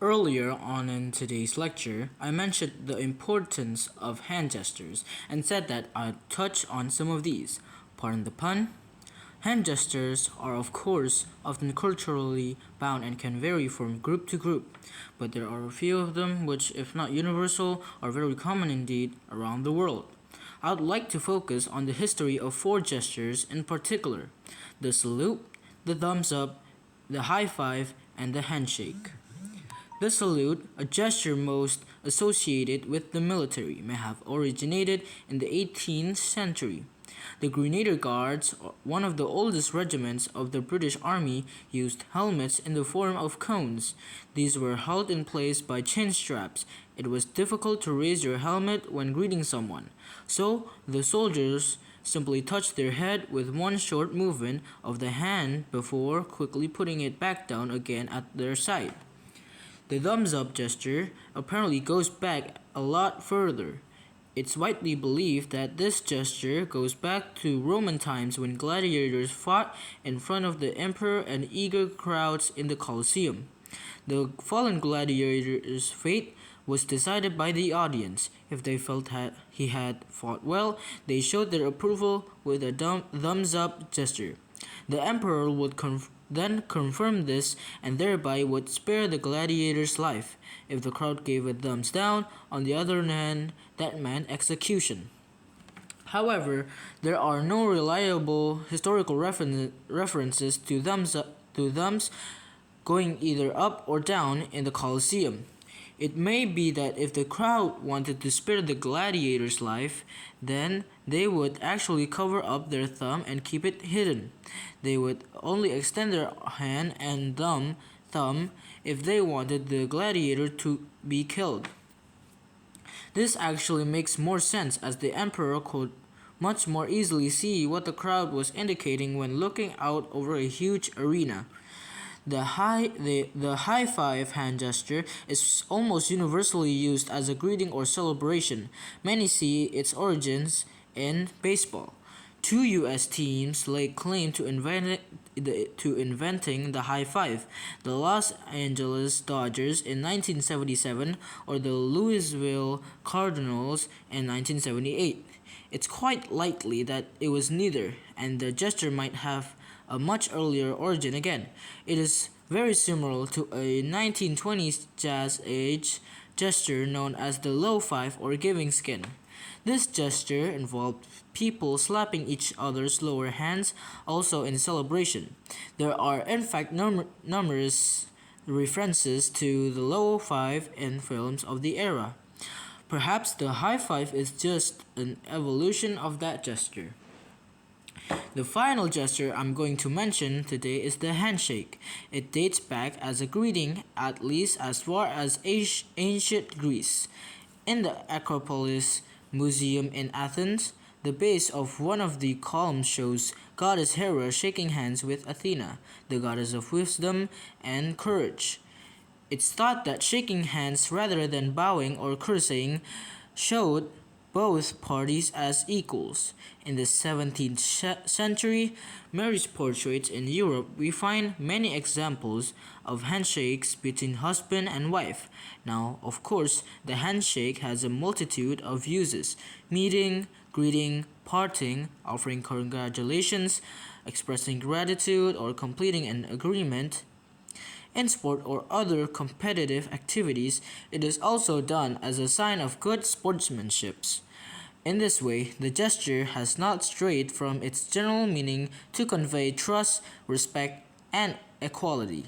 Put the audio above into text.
Earlier on in today's lecture, I mentioned the importance of hand gestures and said that I'd touch on some of these. Pardon the pun. Hand gestures are, of course, often culturally bound and can vary from group to group, but there are a few of them which, if not universal, are very common indeed around the world. I would like to focus on the history of four gestures in particular: the salute, the thumbs up, the high five, and the handshake. The salute, a gesture most associated with the military, may have originated in the 18th century. The Grenadier Guards, one of the oldest regiments of the British Army, used helmets in the form of cones. These were held in place by chin straps. It was difficult to raise your helmet when greeting someone, so the soldiers simply touched their head with one short movement of the hand before quickly putting it back down again at their side. The thumbs up gesture apparently goes back a lot further. It's widely believed that this gesture goes back to Roman times when gladiators fought in front of the emperor and eager crowds in the Colosseum. The fallen gladiator's fate was decided by the audience. If they felt that he had fought well, they showed their approval with a thumbs up gesture. The emperor would then confirm this and thereby would spare the gladiator's life. If the crowd gave a thumbs down, on the other hand, that meant execution. However, there are no reliable historical references to thumbs going either up or down in the Colosseum. It may be that if the crowd wanted to spare the gladiator's life, then they would actually cover up their thumb and keep it hidden. They would only extend their hand and thumb if they wanted the gladiator to be killed. This actually makes more sense, as the emperor could much more easily see what the crowd was indicating when looking out over a huge arena. The high five hand gesture is almost universally used as a greeting or celebration. Many see its origins in baseball. Two U.S. teams lay claim to inventing the high five: the Los Angeles Dodgers in 1977 or the Louisville Cardinals in 1978. It's quite likely that it was neither, and the gesture might have a much earlier origin again. It is very similar to a 1920s jazz age gesture known as the low five or giving skin. This gesture involved people slapping each other's lower hands, also in celebration. There are in fact numerous references to the low five in films of the era. Perhaps the high five is just an evolution of that gesture. The final gesture I'm going to mention today is the handshake. It dates back as a greeting at least as far as ancient Greece. In the Acropolis Museum in Athens, the base of one of the columns shows goddess Hera shaking hands with Athena, the goddess of wisdom and courage. It's thought that shaking hands rather than bowing or curtseying showed both parties as equals. In the 17th century, marriage portraits in Europe, we find many examples of handshakes between husband and wife. Now, of course, the handshake has a multitude of uses: meeting, greeting, parting, offering congratulations, expressing gratitude, or completing an agreement. In sport or other competitive activities, it is also done as a sign of good sportsmanship. In this way, the gesture has not strayed from its general meaning to convey trust, respect, and equality.